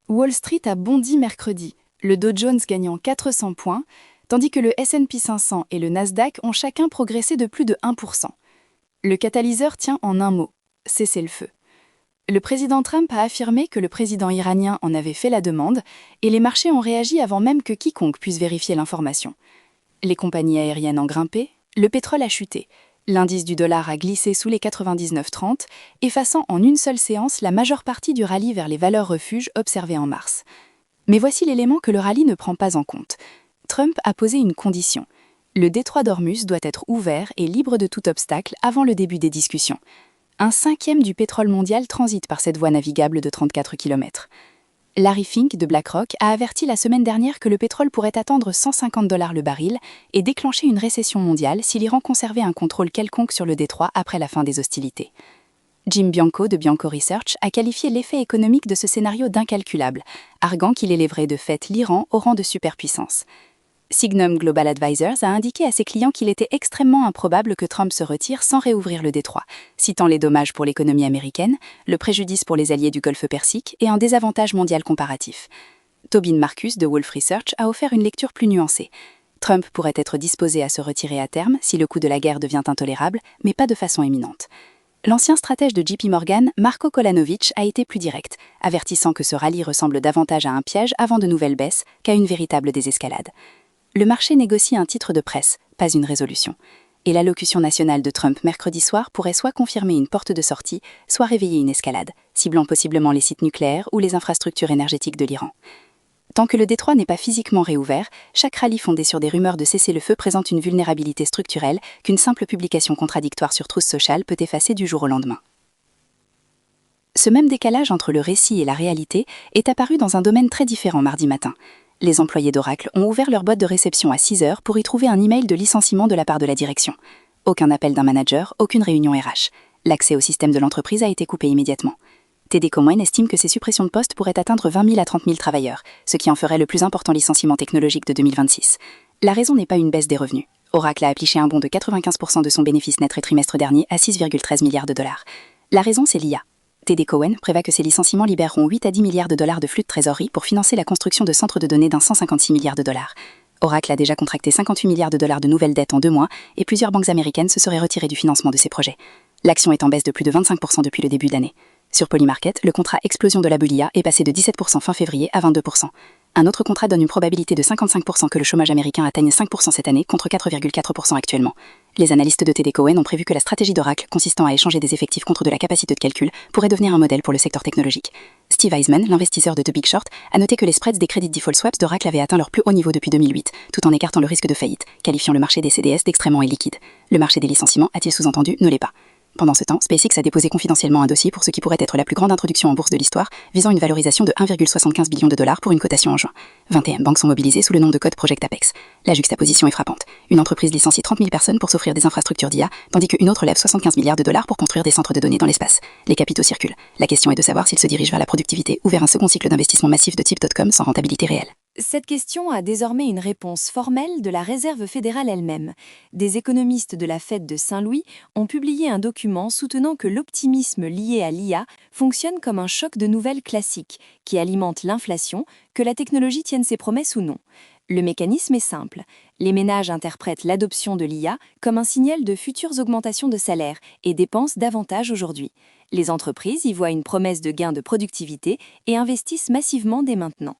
Wall Street a bondi mercredi, le Dow Jones gagnant 400 points, tandis que le S&P 500 et le Nasdaq ont chacun progressé de plus de 1%. Le catalyseur tient en un mot: cessez-le-feu. Le président Trump a affirmé que le président iranien en avait fait la demande et les marchés ont réagi avant même que quiconque puisse vérifier l'information. Les compagnies aériennes ont grimpé, le pétrole a chuté, l'indice du dollar a glissé sous les 99,30, effaçant en une seule séance la majeure partie du rallye vers les valeurs refuges observées en mars. Mais voici l'élément que le rallye ne prend pas en compte. Trump a posé une condition. Le détroit d'Ormuz doit être ouvert et libre de tout obstacle avant le début des discussions. Un cinquième du pétrole mondial transite par cette voie navigable de 34 km. Larry Fink de BlackRock a averti la semaine dernière que le pétrole pourrait atteindre $150 le baril et déclencher une récession mondiale si l'Iran conservait un contrôle quelconque sur le détroit après la fin des hostilités. Jim Bianco de Bianco Research a qualifié l'effet économique de ce scénario d'incalculable, arguant qu'il élèverait de fait l'Iran au rang de superpuissance. Signum Global Advisors a indiqué à ses clients qu'il était extrêmement improbable que Trump se retire sans réouvrir le détroit, citant les dommages pour l'économie américaine, le préjudice pour les alliés du Golfe Persique et un désavantage mondial comparatif. Tobin Marcus de Wolfe Research a offert une lecture plus nuancée. Trump pourrait être disposé à se retirer à terme si le coût de la guerre devient intolérable, mais pas de façon imminente. L'ancien stratège de JP Morgan, Marko Kolanovic, a été plus direct, avertissant que ce rallye ressemble davantage à un piège avant de nouvelles baisses qu'à une véritable désescalade. Le marché négocie un titre de presse, pas une résolution. Et l'allocution nationale de Trump mercredi soir pourrait soit confirmer une porte de sortie, soit réveiller une escalade, ciblant possiblement les sites nucléaires ou les infrastructures énergétiques de l'Iran. Tant que le détroit n'est pas physiquement réouvert, chaque rallye fondé sur des rumeurs de cessez-le-feu présente une vulnérabilité structurelle qu'une simple publication contradictoire sur Truth Social peut effacer du jour au lendemain. Ce même décalage entre le récit et la réalité est apparu dans un domaine très différent mardi matin. Les employés d'Oracle ont ouvert leur boîte de réception à 6 heures pour y trouver un email de licenciement de la part de la direction. Aucun appel d'un manager, aucune réunion RH. L'accès au système de l'entreprise a été coupé immédiatement. TD Cowen estime que ces suppressions de postes pourraient atteindre 20 000 à 30 000 travailleurs, ce qui en ferait le plus important licenciement technologique de 2026. La raison n'est pas une baisse des revenus. Oracle a appliqué un bond de 95% de son bénéfice net trimestre dernier à 6,13 milliards de dollars. La raison, c'est l'IA. TD Cowen prévoit que ces licenciements libéreront 8 à 10 milliards de dollars de flux de trésorerie pour financer la construction de centres de données d'un 156 milliards de dollars. Oracle a déjà contracté 58 milliards de dollars de nouvelles dettes en 2 mois et plusieurs banques américaines se seraient retirées du financement de ces projets. L'action est en baisse de plus de 25% depuis le début d'année. Sur Polymarket, le contrat explosion de la bulle IA est passé de 17% fin février à 22%. Un autre contrat donne une probabilité de 55% que le chômage américain atteigne 5% cette année contre 4,4% actuellement. Les analystes de TD Cowen ont prévu que la stratégie d'Oracle consistant à échanger des effectifs contre de la capacité de calcul pourrait devenir un modèle pour le secteur technologique. Steve Eisman, l'investisseur de The Big Short, a noté que les spreads des credit default swaps d'Oracle avaient atteint leur plus haut niveau depuis 2008, tout en écartant le risque de faillite, qualifiant le marché des CDS d'extrêmement illiquide. Le marché des licenciements, a-t-il sous-entendu, ne l'est pas. Pendant ce temps, SpaceX a déposé confidentiellement un dossier pour ce qui pourrait être la plus grande introduction en bourse de l'histoire, visant une valorisation de 1,75 billion de dollars pour une cotation en juin. 21 banques sont mobilisées sous le nom de code Project Apex. La juxtaposition est frappante. Une entreprise licencie 30 000 personnes pour s'offrir des infrastructures d'IA, tandis qu'une autre lève 75 milliards de dollars pour construire des centres de données dans l'espace. Les capitaux circulent. La question est de savoir s'ils se dirigent vers la productivité ou vers un second cycle d'investissement massif de type .com sans rentabilité réelle. Cette question a désormais une réponse formelle de la Réserve fédérale elle-même. Des économistes de la Fed de Saint-Louis ont publié un document soutenant que l'optimisme lié à l'IA fonctionne comme un choc de nouvelles classique qui alimente l'inflation, que la technologie tienne ses promesses ou non. Le mécanisme est simple. Les ménages interprètent l'adoption de l'IA comme un signal de futures augmentations de salaire et dépensent davantage aujourd'hui. Les entreprises y voient une promesse de gain de productivité et investissent massivement dès maintenant.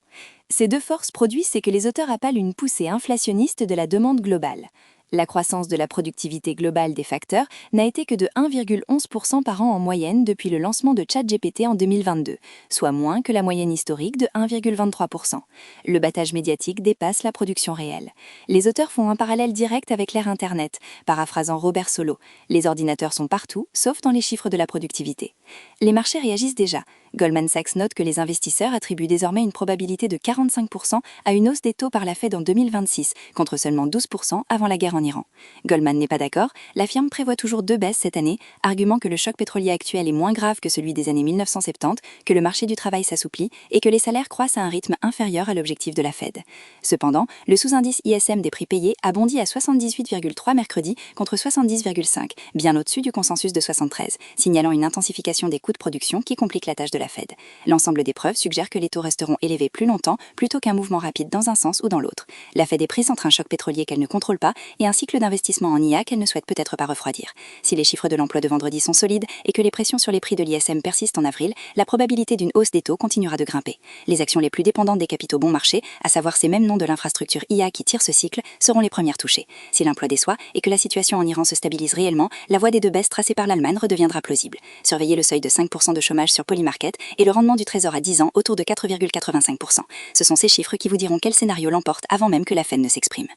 Ces deux forces produisent ce que les auteurs appellent une poussée inflationniste de la demande globale. La croissance de la productivité globale des facteurs n'a été que de 1,11% par an en moyenne depuis le lancement de ChatGPT en 2022, soit moins que la moyenne historique de 1,23%. Le battage médiatique dépasse la production réelle. Les auteurs font un parallèle direct avec l'ère Internet, paraphrasant Robert Solow. Les ordinateurs sont partout, sauf dans les chiffres de la productivité. Les marchés réagissent déjà. Goldman Sachs note que les investisseurs attribuent désormais une probabilité de 45% à une hausse des taux par la Fed en 2026, contre seulement 12% avant la guerre en Iran. Goldman n'est pas d'accord, la firme prévoit toujours 2 baisses cette année, arguant que le choc pétrolier actuel est moins grave que celui des années 1970, que le marché du travail s'assouplit et que les salaires croissent à un rythme inférieur à l'objectif de la Fed. Cependant, le sous-indice ISM des prix payés a bondi à 78,3 mercredi contre 70,5, bien au-dessus du consensus de 73, signalant une intensification des coûts de production qui complique la tâche de la Fed. L'ensemble des preuves suggère que les taux resteront élevés plus longtemps plutôt qu'un mouvement rapide dans un sens ou dans l'autre. La Fed est prise entre un choc pétrolier qu'elle ne contrôle pas et un cycle d'investissement en IA qu'elle ne souhaite peut-être pas refroidir. Si les chiffres de l'emploi de vendredi sont solides et que les pressions sur les prix de l'ISM persistent en avril, la probabilité d'une hausse des taux continuera de grimper. Les actions les plus dépendantes des capitaux bon marché, à savoir ces mêmes noms de l'infrastructure IA qui tirent ce cycle, seront les premières touchées. Si l'emploi déçoit et que la situation en Iran se stabilise réellement, la voie des 2 baisses tracée par l'Allemagne redeviendra plausible. Surveillez le seuil de 5% de chômage sur Polymarket et le rendement du trésor à 10 ans autour de 4,85%. Ce sont ces chiffres qui vous diront quel scénario l'emporte avant même que la Fed ne s'exprime.